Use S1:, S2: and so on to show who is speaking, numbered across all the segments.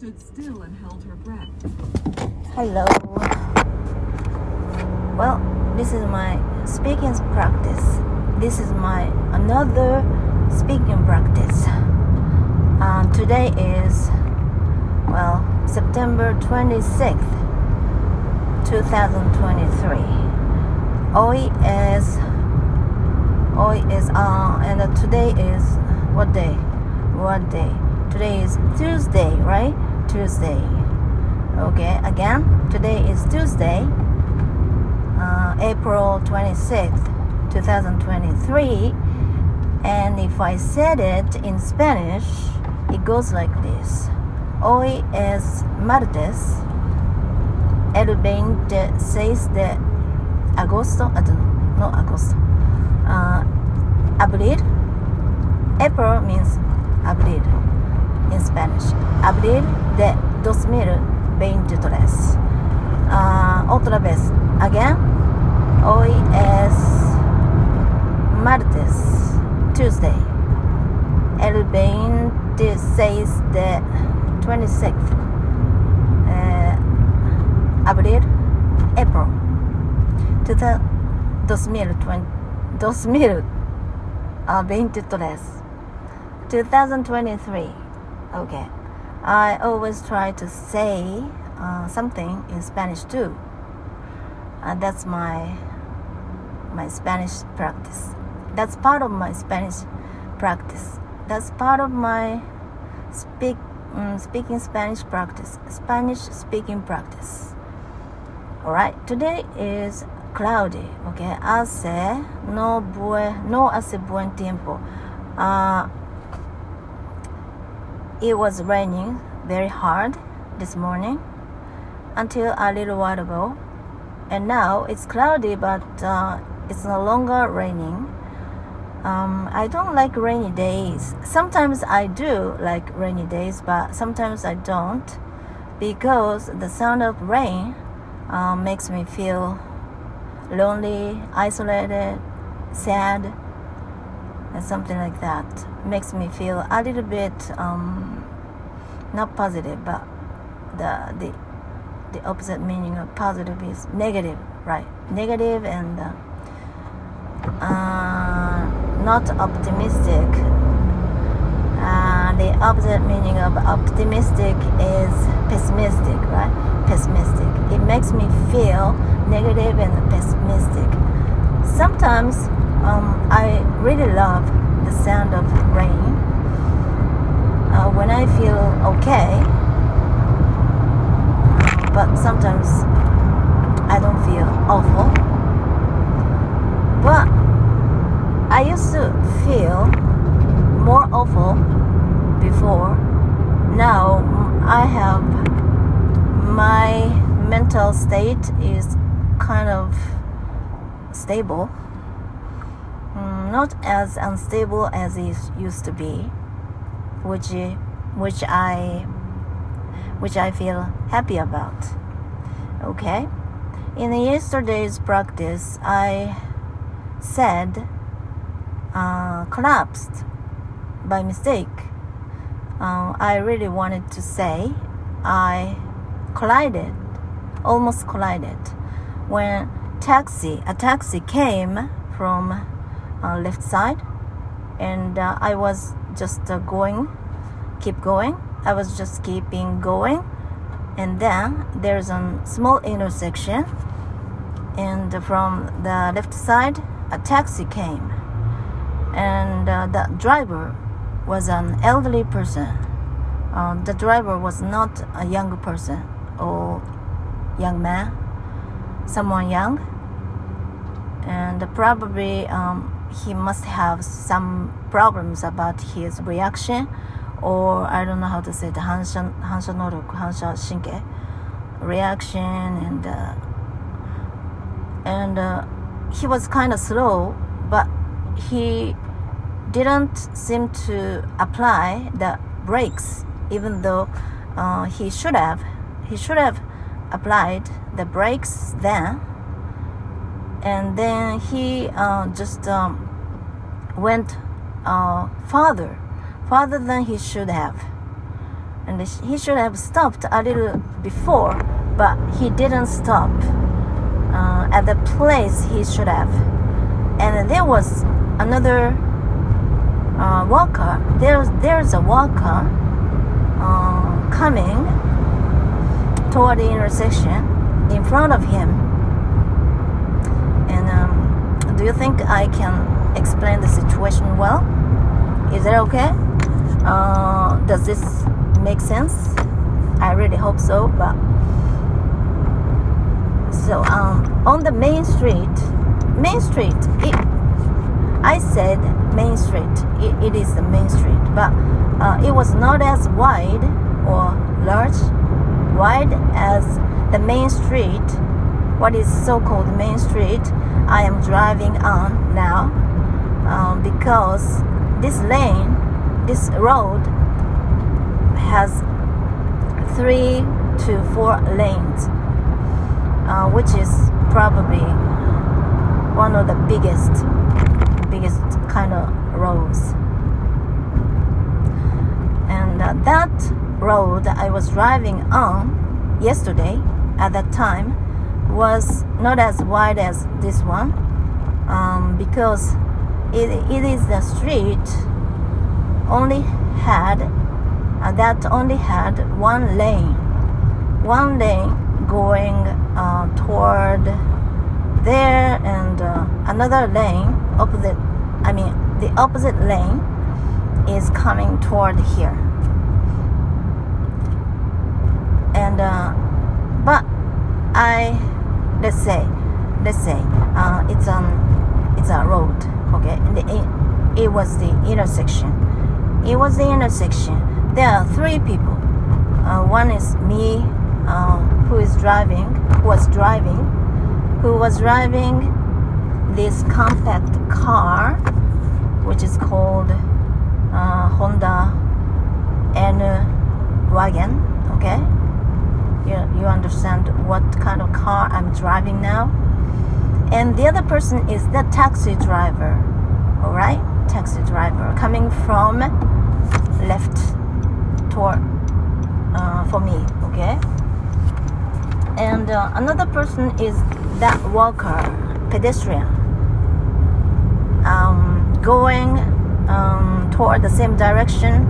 S1: stood still and held her breath.
S2: Hello. Well, this is my speaking practice. This is my another speaking practice. Today is, September 26th, 2023. Oi is and today is what day? Today is Tuesday, right? Tuesday. Okay, again, today is Tuesday, April 26th, 2023. And if I said it in Spanish, it goes like this. Hoy es martes, el 26 de agosto, abril. April means abril in Spanish. Abril de 2023. Otra vez. Again. Hoy es martes, Tuesday. El 26 de 26th. Abril, April. 2023. Okay. I always try to say something in Spanish too. That's my Spanish practice. That's part of my Spanish practice. That's part of my speaking Spanish practice. Spanish speaking practice. Alright, today is cloudy. Okay, no hace buen tiempo. It was raining very hard this morning until a little while ago, and now it's cloudy, but it's no longer raining. I don't like rainy days. Sometimes I do like rainy days, but sometimes I don't, because the sound of rain makes me feel lonely, isolated, sad, and something like that. Makes me feel a little bit not positive, but the opposite meaning of positive is negative, right? Negative and not optimistic. The opposite meaning of optimistic is pessimistic, right? Pessimistic. It makes me feel negative and pessimistic. Sometimes I really love the sound of rain when I feel okay, but sometimes I don't feel awful. But I used to feel more awful before. Now my mental state is kind of stable, not as unstable as it used to be, which I feel happy about. Okay, in yesterday's practice, I said collapsed by mistake. I really wanted to say I almost collided when a taxi came from left side, and I was just keep going. I was just keeping going, and then there's a small intersection, and from the left side a taxi came, and the driver was an elderly person. The driver was not a young person or young man, someone young, and probably he must have some problems about his reaction, or I don't know how to say the 反射能力、反射神経 reaction, and he was kind of slow, but he didn't seem to apply the brakes, even though he should have applied the brakes then, and then he just went farther than he should have. and he should have stopped a little before, but he didn't stop at the place he should have. And there was another walker. There's a walker coming toward the intersection in front of him. And do you think I can explain the situation well? Is it okay? Does this make sense? I really hope so. But so on the main street, I said main street. It is the main street, but it was not as wide or wide as the main street. What is so-called main street I am driving on now, because this road has 3 to 4 lanes, which is probably one of the biggest kind of roads. And that road I was driving on yesterday at that time was not as wide as this one, because it is the street only had one lane going toward there, and another lane the opposite lane is coming toward here. And but let's say it's a road, okay? It was the intersection. There are 3 people. One is me, who was driving this compact car, which is called Honda N wagon. Okay, you understand what kind of car I'm driving now. And the other person is the taxi driver. All right, taxi driver coming from left toward for me. Okay, and another person is that walker, pedestrian, going toward the same direction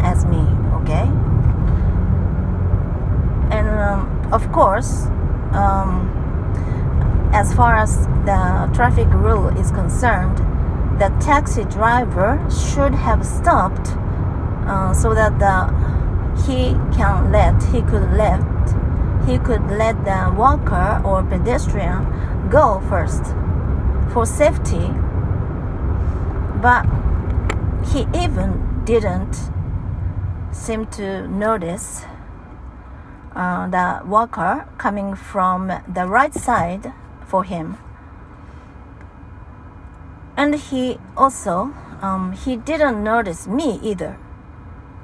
S2: as me. Okay, and of course, as far as the traffic rule is concerned, the taxi driver should have stopped so that he could let the walker or pedestrian go first for safety. But he even didn't seem to notice the walker coming from the right side for him. And he also he didn't notice me either.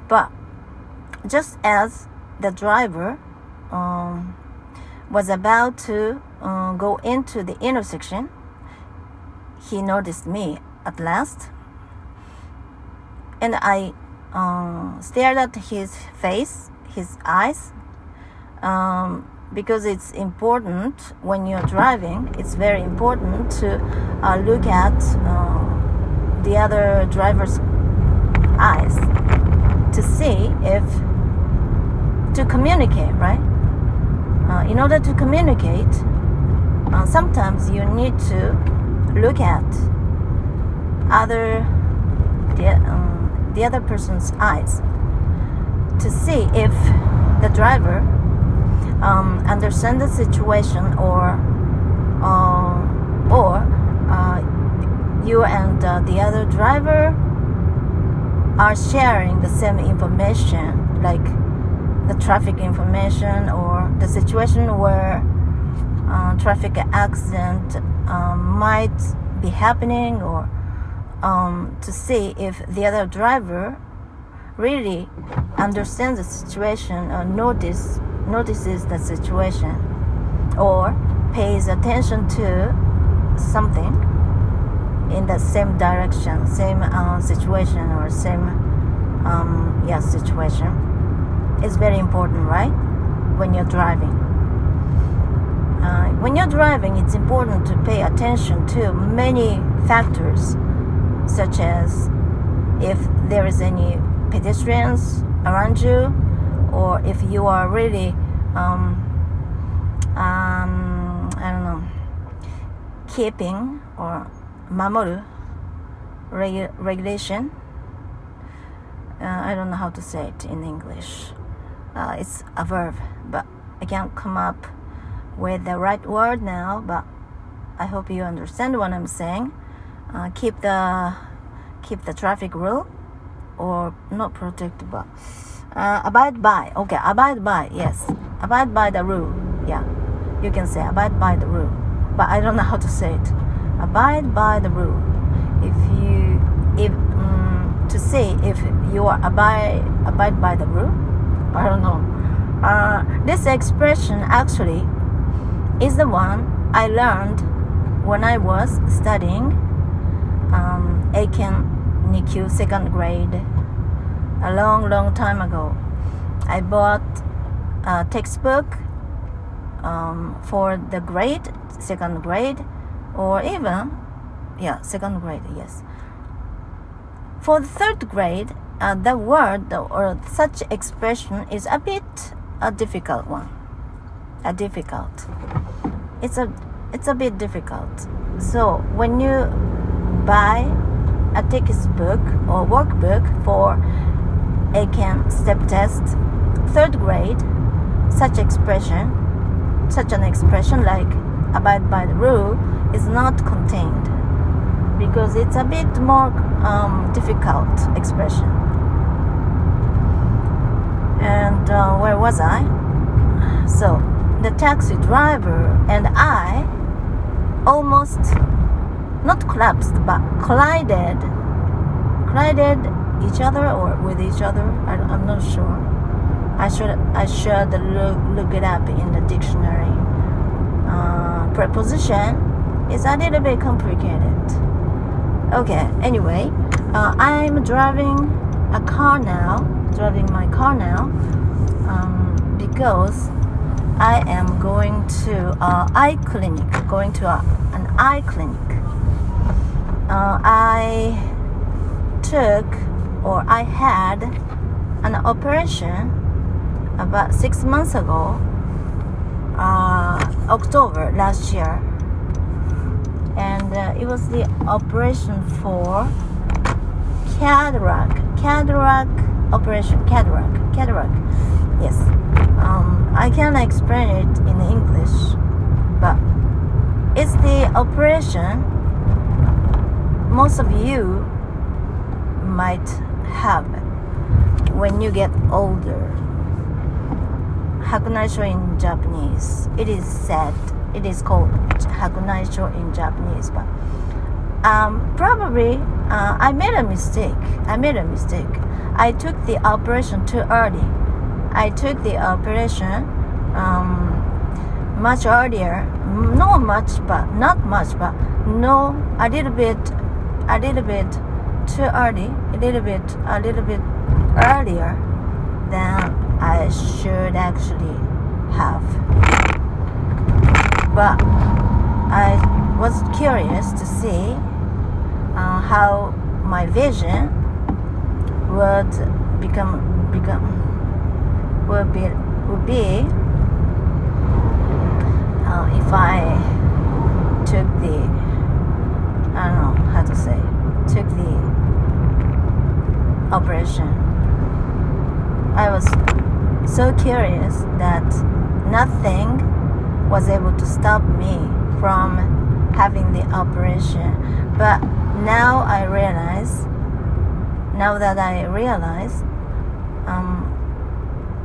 S2: But just as the driver was about to go into the intersection, he noticed me at last. And I stared at his face, his eyes, because it's important when you're driving. It's very important to look at the other driver's eyes to see to communicate, right? In order to communicate, sometimes you need to look at the other person's eyes to see if the driver understands the situation, or you and the other driver are sharing the same information, like the traffic information or the situation where traffic accident might be happening, or to see if the other driver really understands the situation or notices the situation, or pays attention to something in the same direction, same situation, or same situation is very important, right? When you're driving. When you're driving, it's important to pay attention to many factors, such as if there is any pedestrians around you, or if you are really, keeping or mamoru regulation. I don't know how to say it in English. It's a verb, but I can't come up with the right word now, but I hope you understand what I'm saying. Keep the traffic rule, or not protect, but abide by. Okay, abide by. Yes, abide by the rule. Yeah, you can say abide by the rule, but I don't know how to say it. Abide by the rule. To say if you are abide by the rule, I don't know. This expression actually is the one I learned when I was studying Aiken Nikyu second grade a long time ago. I bought a textbook for the grade, second grade, or even, second grade, yes. For the third grade, the word or such expression is a bit a difficult one. It's a bit difficult. So when you buy a textbook or workbook for Aiken step test, third grade, such an expression like abide by the rule is not contained, because it's a bit more difficult expression. And where was I? So the taxi driver and I almost not collapsed, but collided each other or with each other. I'm not sure. I should look it up in the dictionary. Preposition is a little bit complicated. Okay, anyway, I'm driving my car now, because I am going to an eye clinic. I had an operation about 6 months ago, October last year. And it was the operation for cataract operation. Cataract. Yes. I can't explain it in English, but it's the operation most of you might have when you get older. Hakunaisho in Japanese. It is called Hakunaisho in Japanese, but probably I made a mistake. I took the operation too early. I took the operation much earlier. Not much, but a little bit too early. A little bit earlier than I should actually have. But I was curious to see how my vision would be if I took the operation. I was so curious that nothing was able to stop me from having the operation. But now that I realize,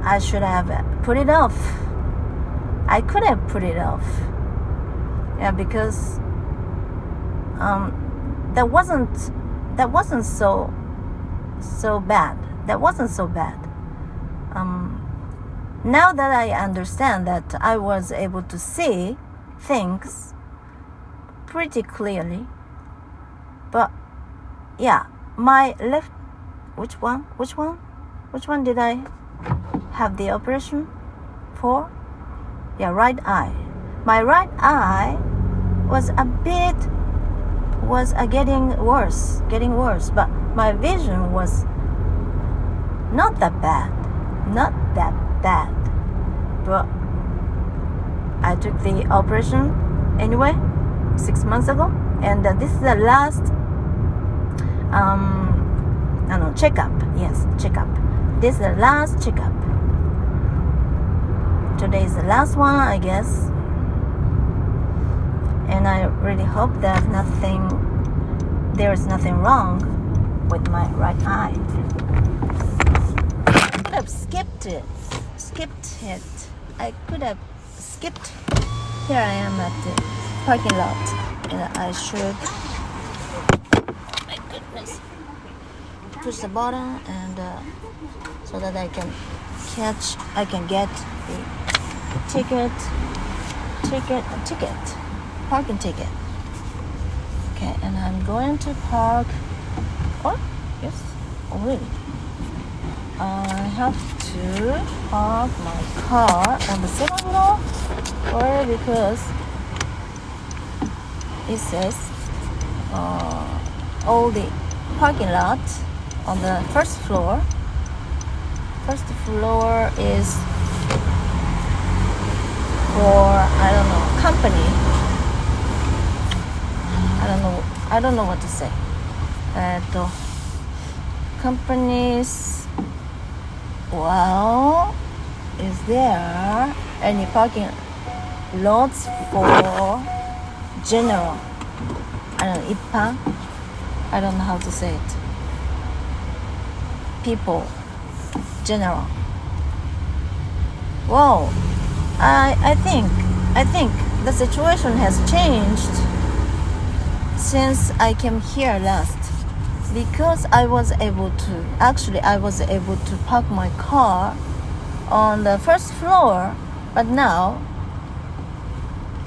S2: I should have put it off. I could have put it off. Yeah, because that wasn't so bad. Now that I understand that I was able to see things pretty clearly, but yeah, my left Which one did I have the operation for? Yeah, right eye. My right eye was getting worse, but my vision was not that bad. But I took the operation anyway 6 months ago, and this is the last checkup. Yes, checkup. This is the last checkup. Today is the last one, I guess. And I really hope that there is nothing wrong with my right eye. I could have skipped it. I could have skipped. Here I am at the parking lot, and I should, oh my goodness, push the button and so that I can get the parking ticket. Okay, and I'm going to park. Oh, yes, already. I have to park my car on the second floor, or because it says all the parking lot on the first floor. First floor is for, I don't know, company. I don't know what to say. Companies. Well, is there any parking lots for general? I don't know, ippan? I don't know how to say it. People, general. Well, I think the situation has changed since I came here last, because I was able to park my car on the first floor, but now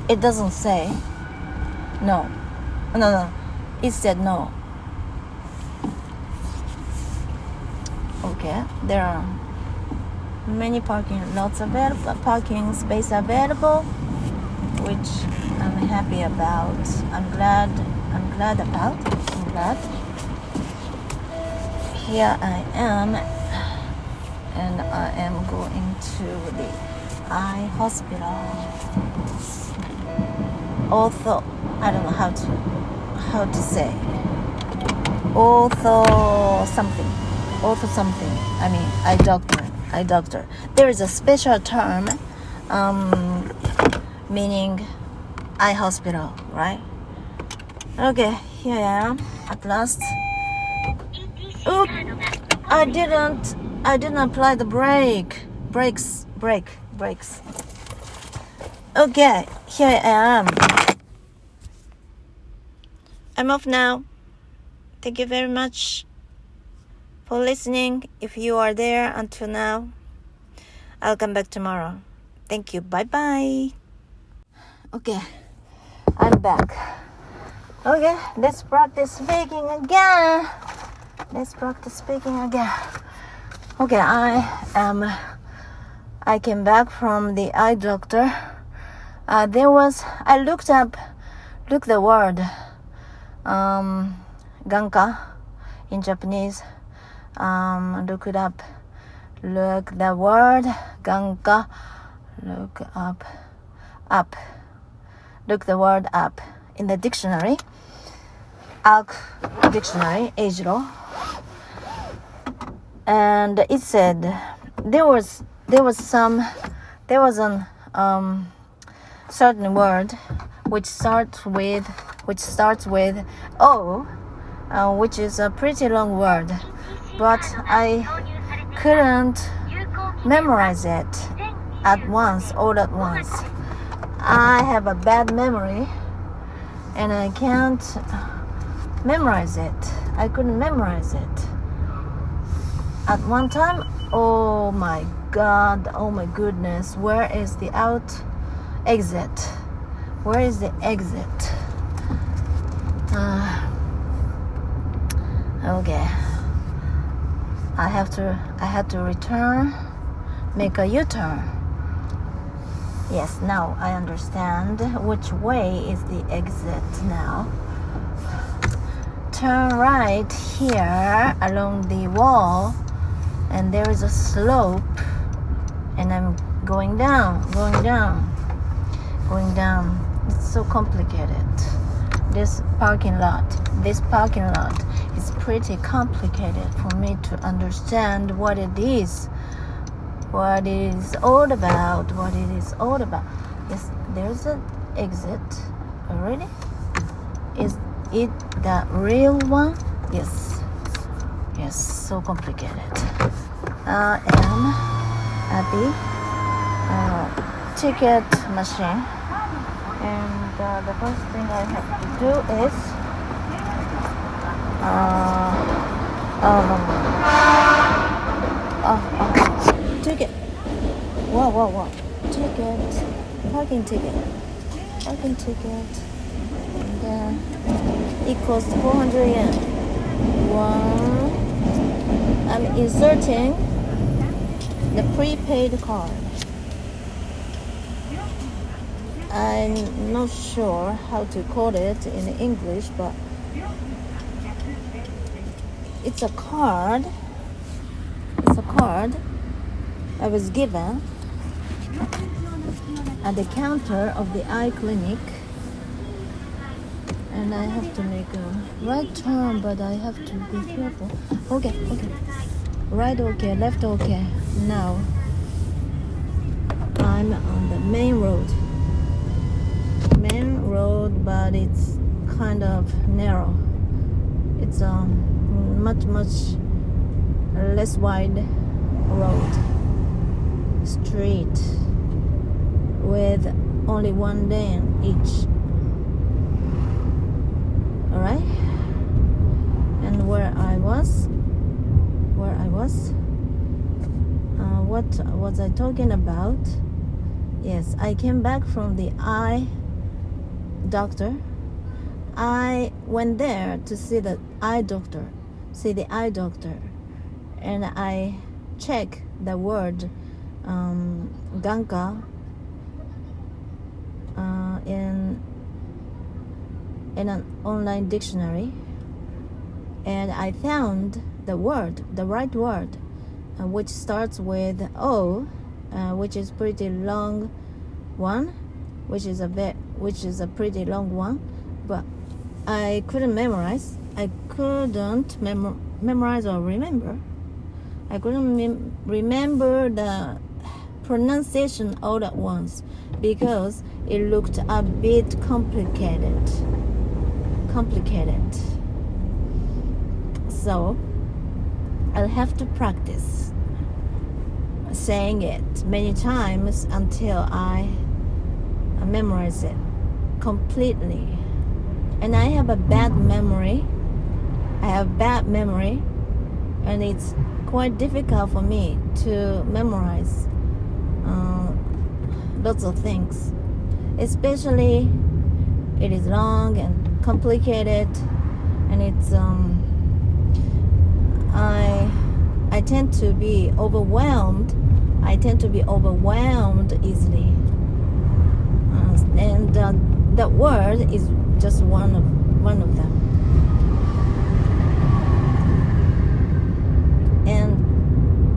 S2: it doesn't say no. It said no. Okay, there are many parking space available, which I'm happy about. I'm glad about. Here I am, and I am going to the eye hospital. Although I don't know how to say. Ortho something. I mean, eye doctor. There is a special term, meaning eye hospital, right? Okay, here I am at last. Oop! I didn't apply the brakes. Okay, here I am. I'm off now. Thank you very much for listening. If you are there until now, I'll come back tomorrow. Thank you. Bye. Okay, I'm back. Okay, let's practice speaking again. Okay, I came back from the eye doctor. I looked the word ganka in Japanese. Look the word ganka. Look the word up in the dictionary. ALK dictionary, Eijiro. And it said there was an certain word which starts with O, which is a pretty long word, but I couldn't memorize it all at once. I have a bad memory, and I can't memorize it. I couldn't memorize it. At one time, oh my goodness, where is the exit? Where is the exit? Okay. I had to return, make a U-turn. Yes, now I understand which way is the exit now. Turn right here along the wall, and there is a slope, and I'm going down. It's so complicated. This parking lot is pretty complicated for me to understand what it is all about. Yes, there's an exit already. Is it the real one? Yes, so complicated. I am at the ticket machine, and the first thing I have to do is ticket. Wow. Ticket. Parking ticket. And it costs 400 yen. I'm inserting the prepaid card. I'm not sure how to call it in English, but it's a card I was given at the counter of the eye clinic, and I have to make a right turn, but I have to be careful. Okay. Right okay, left okay. Now I'm on the main road, but it's kind of narrow. It's a much less wide road, street with only one lane each. Alright, and where I was, what was I talking about? Yes, I came back from the eye doctor. I went there to see the eye doctor, and I check the word ganka in an online dictionary, and I found the right word, which starts with O, which is pretty long one, which is a pretty long one, but I couldn't memorize. I couldn't memorize or remember. I couldn't remember the pronunciation all at once because it looked a bit complicated. So I'll have to practice saying it many times until I memorize it completely. And I have a bad memory. And it's quite difficult for me to memorize lots of things, especially it is long and complicated, and it's I tend to be overwhelmed easily, and that word is just one of them.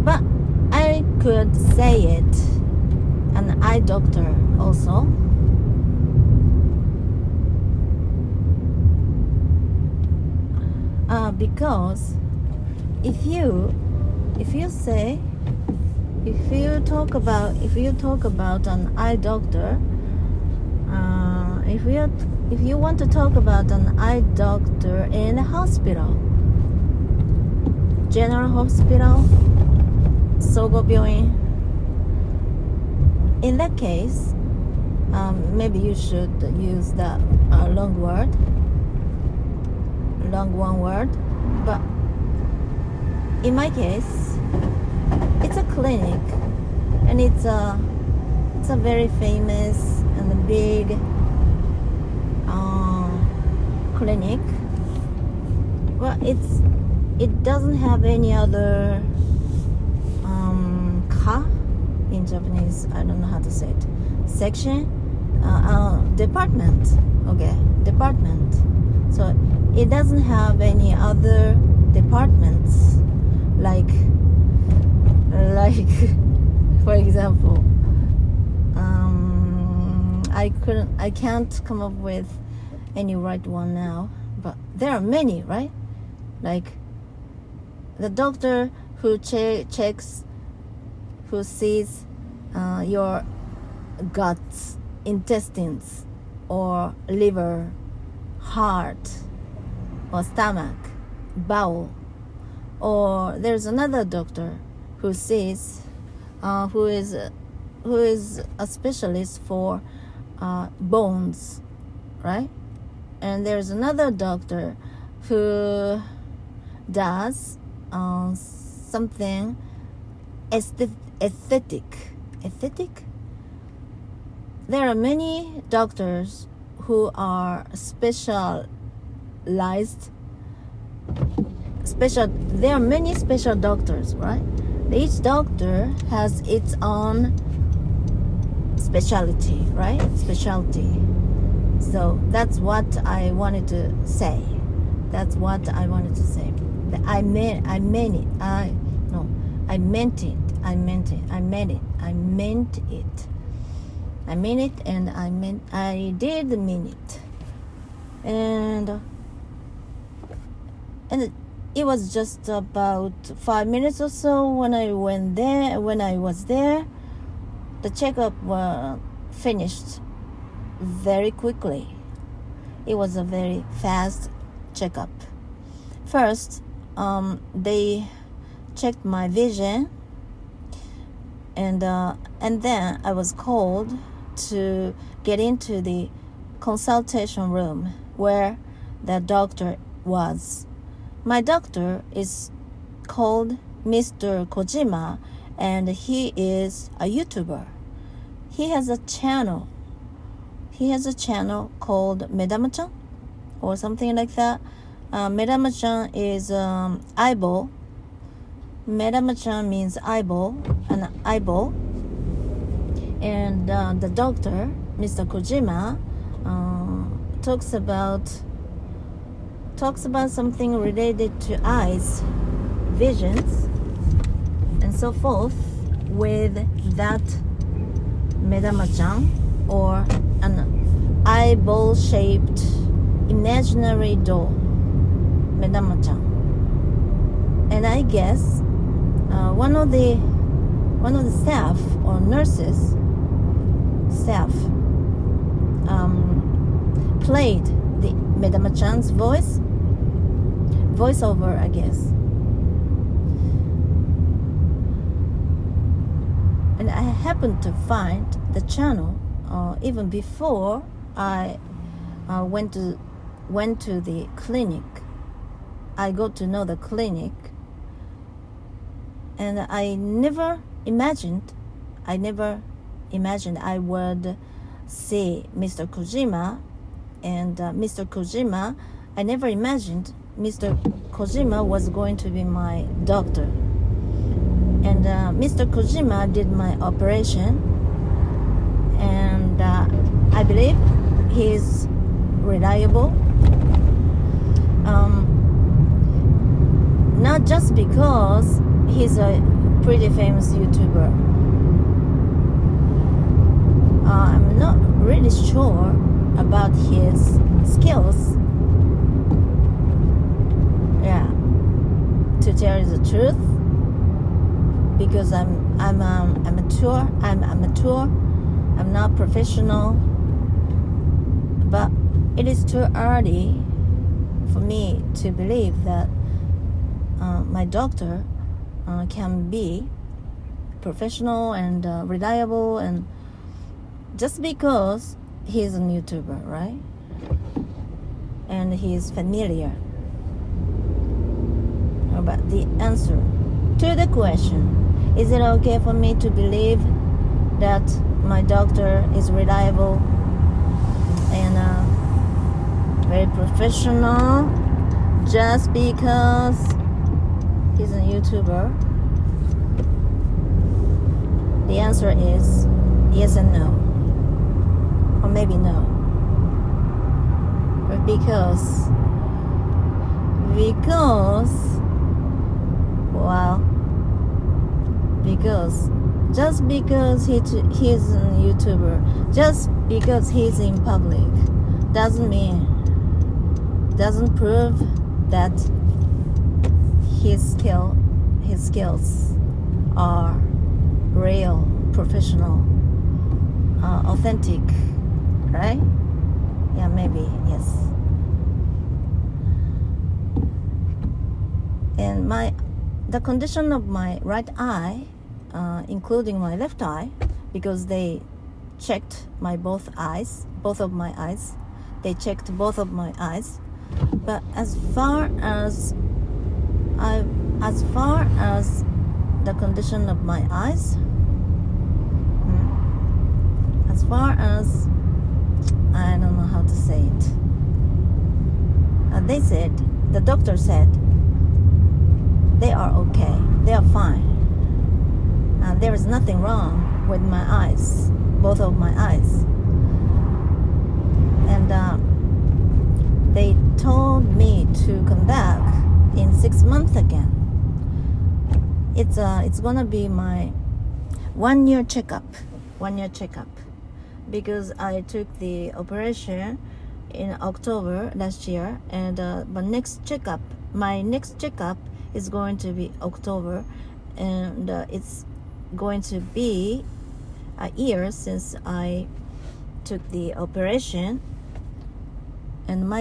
S2: But I could say it, an eye doctor also. Because if you talk about an eye doctor, if you want to talk about an eye doctor in a hospital, general hospital, Sogo Byoin, in that case, maybe you should use the long one word. But in my case, it's a clinic, and it's a very famous and a big clinic. Well, it doesn't have any other ka in Japanese. I don't know how to say it. Section, department. Okay, department. So it doesn't have any other departments like for example, I can't come up with any right one now, but there are many, right? Like the doctor who checks, who sees your guts, intestines, or liver, heart, or stomach, bowel. Or there's another doctor who sees, who is a specialist for bones, right? And there's another doctor who does something aesthetic. There are many doctors who are specialized. There are many special doctors, right? Each doctor has its own specialty, right? Specialty. So that's what I wanted to say. I meant it, and I did mean it. And it was just about 5 minutes or so when I was there. The checkup was finished very quickly. It was a very fast checkup. First, they checked my vision, and then I was called to get into the consultation room where the doctor was. My doctor is called Mr. Kojima, and he is a YouTuber. He has a channel called Medama-chan or something like that. Medama-chan is eyeball. Medama-chan means eyeball, an eyeball. And the doctor, Mr. Kojima, talks about something related to eyes, visions, and so forth with that Medama-chan, or an eyeball-shaped imaginary doll, Medama-chan. And I guess one of the staff or nurses played the Medama-chan's voiceover, I guess. And I happened to find the channel even before I went to the clinic. I got to know the clinic, and I never imagined I would see Mr. Kojima, and Mr. Kojima, I never imagined Mr. Kojima was going to be my doctor. And Mr. Kojima did my operation, and I believe he's reliable. Not just because he's a pretty famous YouTuber. I'm not really sure about his skills. Yeah, to tell you the truth, because I'm amateur. I'm not professional. But it is too early for me to believe that my doctor can be professional and reliable, and just because he's a YouTuber, right? And he's familiar. But the answer to the question, is it okay for me to believe that my doctor is reliable and very professional just because he's a YouTuber? The answer is yes and no. Or maybe no. But because just because he's a YouTuber, just because he's in public, doesn't prove that his skills are real, professional, authentic, right? Yeah, maybe, yes. And the condition of my right eye, including my left eye, because they checked both of my eyes. They checked both of my eyes. But as far as the condition of my eyes, as far as I don't know how to say it. The doctor said, they are okay, they are fine. There is nothing wrong with my eyes, both of my eyes. And they told me to come back in 6 months again. It's gonna be my 1 year checkup. Because I took the operation in October last year, and my next checkup is going to be October, and it's going to be a year since I took the operation. And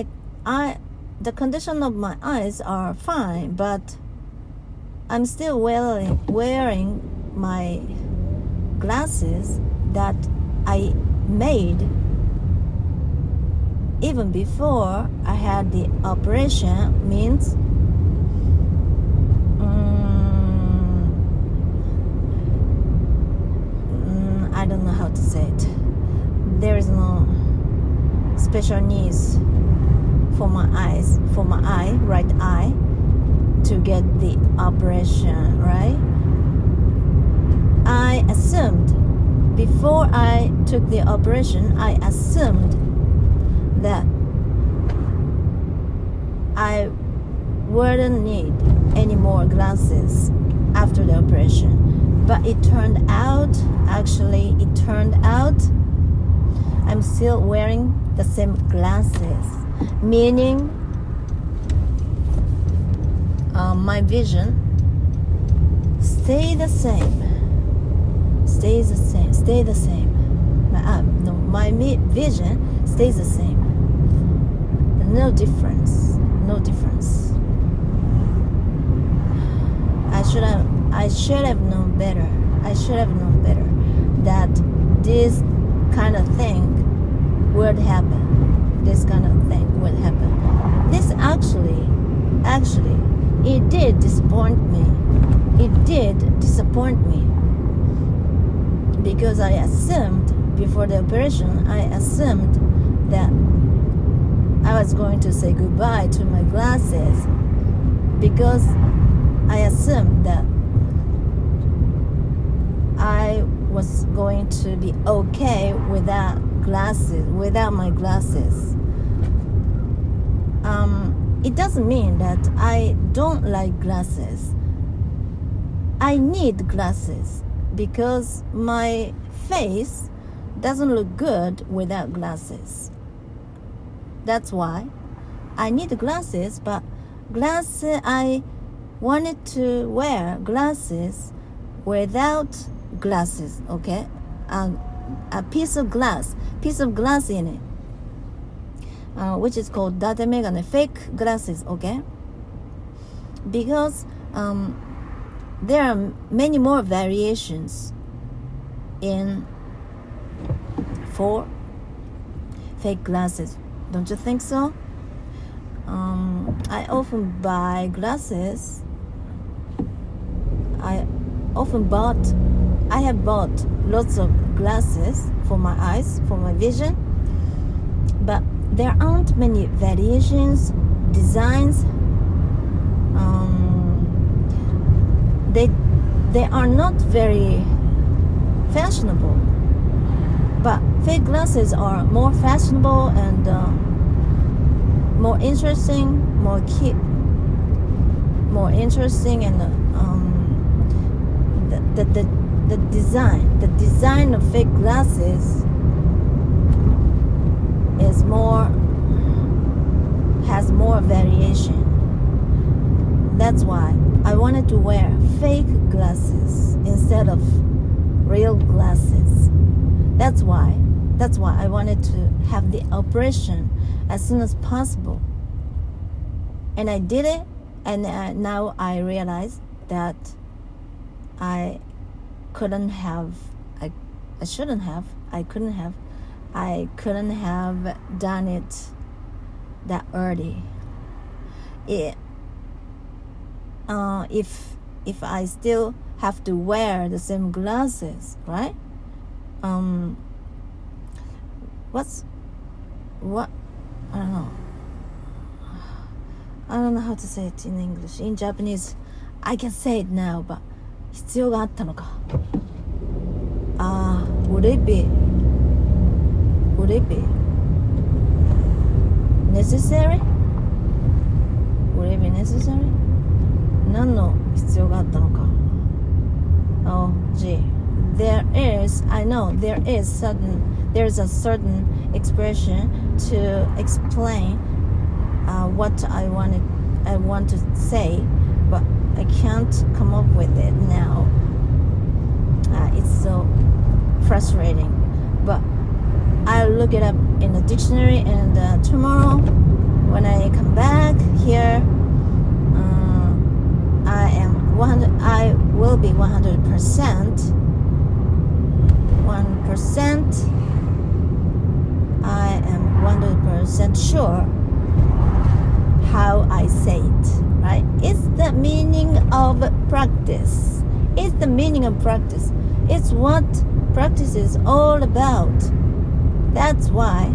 S2: the condition of my eyes are fine, but I'm still wearing my glasses that I made even before I had the operation. Means I don't know how to say it. There is no special needs for my right eye, to get the operation, right? I assumed before I took the operation, I assumed that I wouldn't need any more glasses after the operation. But it turned out I'm still wearing the same glasses, meaning my vision stay the same. My vision stays the same. No difference. I should have known better that this kind of thing would happen. This actually, it did disappoint me. Because I assumed before the operation, that I was going to say goodbye to my glasses, because I assumed that I was going to be okay without my glasses. It doesn't mean that I don't like glasses. I need glasses because my face doesn't look good without glasses. That's why I need glasses, but I wanted to wear glasses without glasses, okay? A piece of glass in it, which is called date megane, fake glasses, okay? Because there are many more variations for fake glasses. Don't you think so? I often buy glasses. I have bought lots of glasses for my eyes, for my vision, but there aren't many variations, designs. they are not very fashionable, but fake glasses are more fashionable and more interesting, more interesting, and the design of fake glasses has more variation. That's why I wanted to wear fake glasses instead of real glasses. That's why I wanted to have the operation as soon as possible. And I did it, and now I realize that I couldn't have done it that early. If I still have to wear the same glasses, right? I don't know how to say it in English. In Japanese, I can say it now, but 必要があったのか。Would it be necessary? Would it be necessary? 何の必要があったのか。Oh, gee. I know there is a certain expression to explain what I want to say, but I can't come up with it now. It's so frustrating, but I'll look it up in the dictionary, and tomorrow when I come back here, I will be 100%. I am 100% sure how I say it, right? It's the meaning of practice. It's what practice is all about. That's why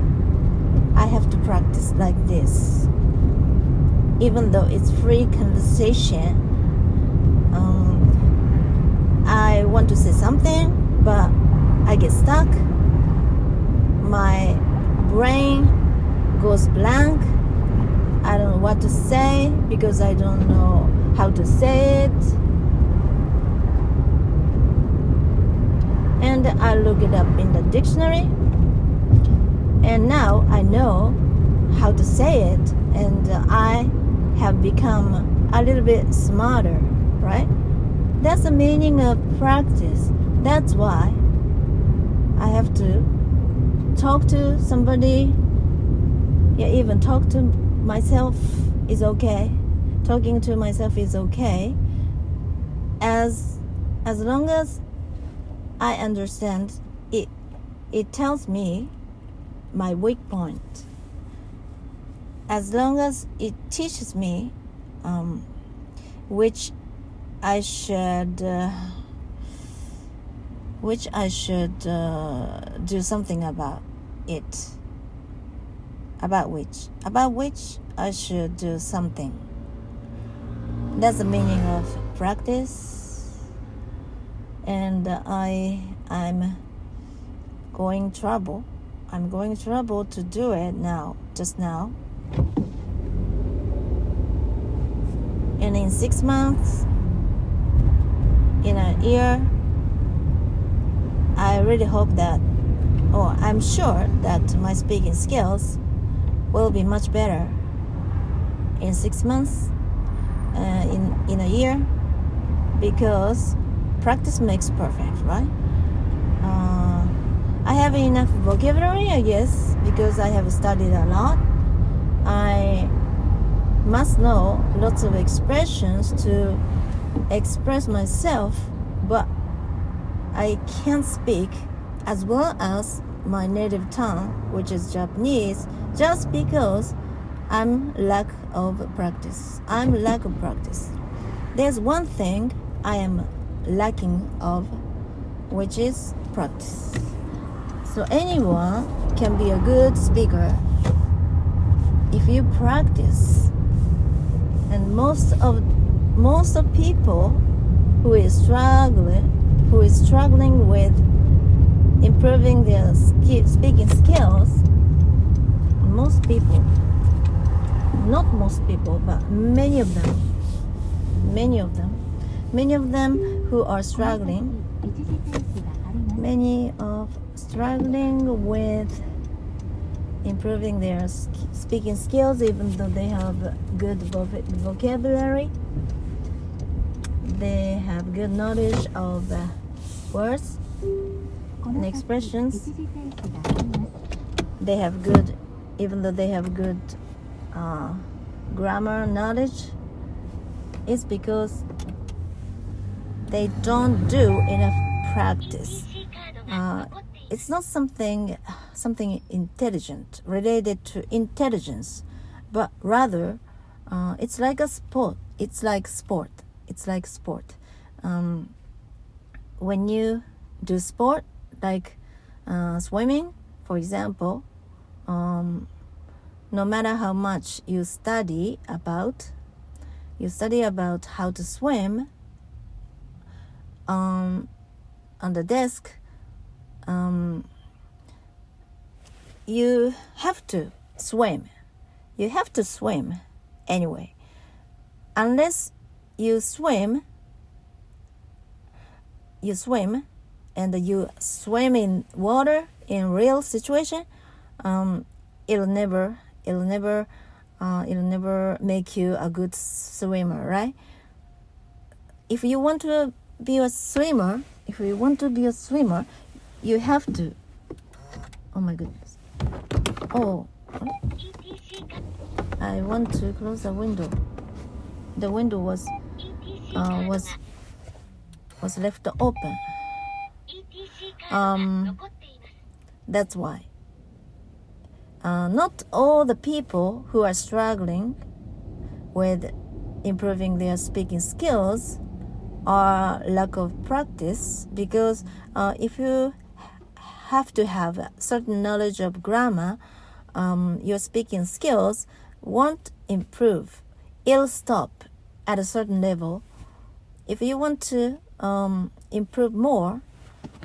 S2: I have to practice like this. Even though it's free conversation, I want to say something, but I get stuck. My brain goes blank. I don't know what to say because I don't know how to say it. And I look it up in the dictionary. And now I know how to say it, and I have become a little bit smarter, right? That's the meaning of practice. That's why I have to talk to somebody. Yeah, even talk to myself is okay. Talking to myself is okay. As long as I understand it, it tells me my weak point. As long as it teaches me which I should do something about it. About which I should do something. That's the meaning of practice. And I'm going trouble to do it now, just now. And in 6 months, in a year, I really hope that, or I'm sure that my speaking skills will be much better in 6 months, in a year, because practice makes perfect, right? I have enough vocabulary, I guess, because I have studied a lot. I must know lots of expressions to express myself, but I can't speak as well as my native tongue, which is Japanese, just because I'm lack of practice. There's one thing I am lacking of, which is practice. So anyone can be a good speaker if you practice. And most of people who is struggling with improving their speaking skills, most people, not most people, but many of them who are struggling with improving their speaking skills, even though they have good vocabulary, they have good knowledge of words and expressions, they have good, even though they have good grammar knowledge, it's because they don't do enough practice. It's not something intelligent, related to intelligence, but rather it's like a sport. It's like sport. When you do sport, like swimming, for example, no matter how much you study about how to swim on the desk, you have to swim anyway. Unless you swim and you swim in water in real situation, it'll never make you a good swimmer, right? If you want to be a swimmer, you have to. Oh my goodness. Oh, I want to close the window. The window was left open. That's why. Not all the people who are struggling with improving their speaking skills are lack of practice, because if you have to have a certain knowledge of grammar, your speaking skills won't improve. It'll stop at a certain level. If you want to improve more,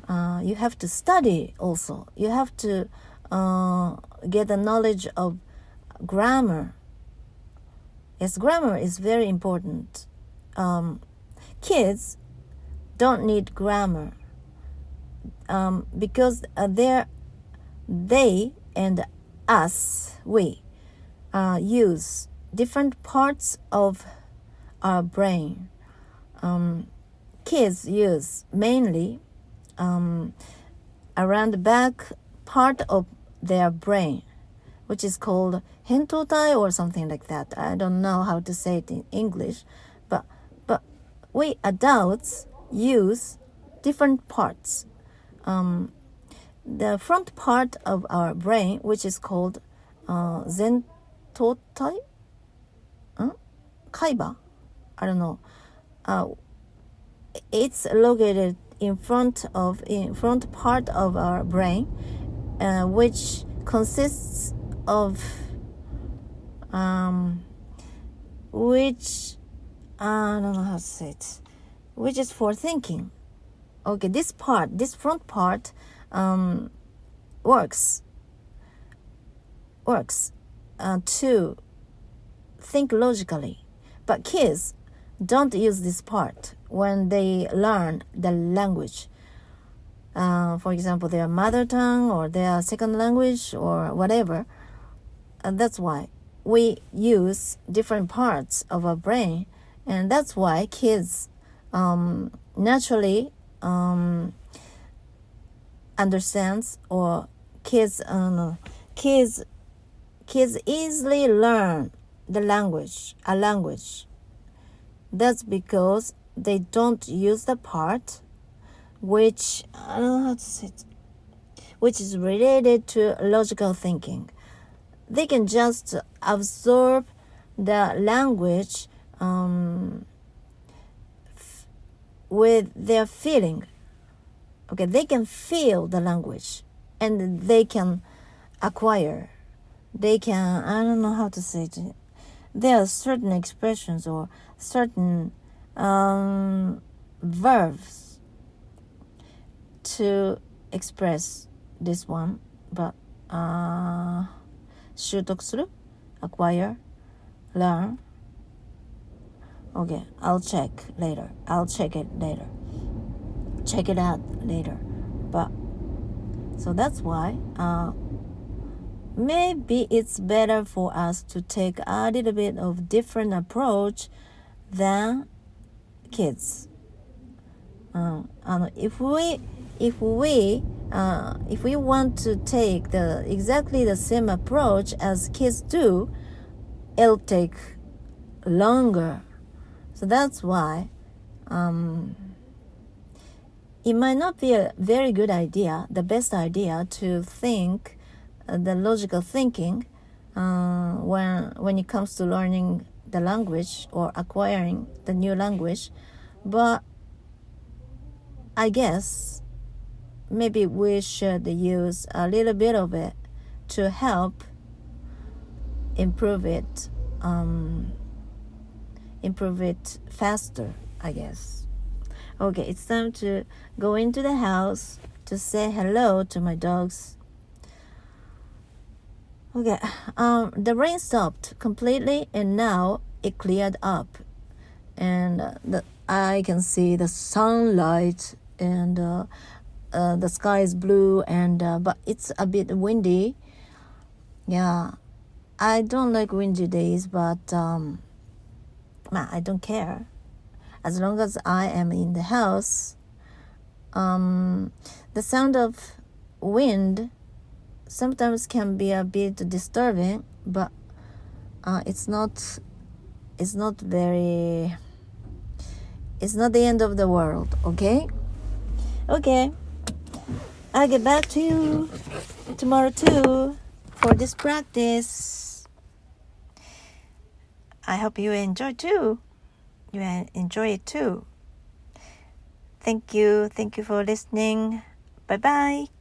S2: you have to study also. You have to get a knowledge of grammar. Yes, grammar is very important. Kids don't need grammar because they and us, we use different parts of our brain. Kids use mainly around the back part of their brain, which is called hentotai or something like that. I don't know how to say it in English, but we adults use different parts. The front part of our brain, which is called zentotai, kaiba, I don't know. It's located in front part of our brain, which consists of which I don't know how to say it, which is for thinking. Okay, this front part works to think logically, but kids don't use this part when they learn the language. For example, their mother tongue or their second language or whatever. And that's why we use different parts of our brain, and that's why kids naturally understands, or kids easily learn a language. That's because they don't use the part which I don't know how to say it, which is related to logical thinking. They can just absorb the language with their feeling. Okay, they can feel the language and they can acquire. They can, I don't know how to say it. There are certain expressions or certain verbs to express this one, but 習得する acquire, learn. Okay, I'll check it later. Check it out later. But so that's why maybe it's better for us to take a little bit of different approach than kids. If we want to take exactly the same approach as kids do, it'll take longer. So that's why it might not be a very good idea, the best idea to think the logical thinking when it comes to learning the language or acquiring the new language. But I guess maybe we should use a little bit of it to help improve it faster, I guess. Okay, it's time to go into the house to say hello to my dogs. Okay, the rain stopped completely and now it cleared up, and I can see the sunlight, and the sky is blue, and but it's a bit windy. Yeah, I don't like windy days, but I don't care as long as I am in the house. The sound of wind sometimes can be a bit disturbing, but it's not the end of the world. Okay, I'll get back to you tomorrow too for this practice. I hope you enjoy it too. Thank you for listening. Bye bye.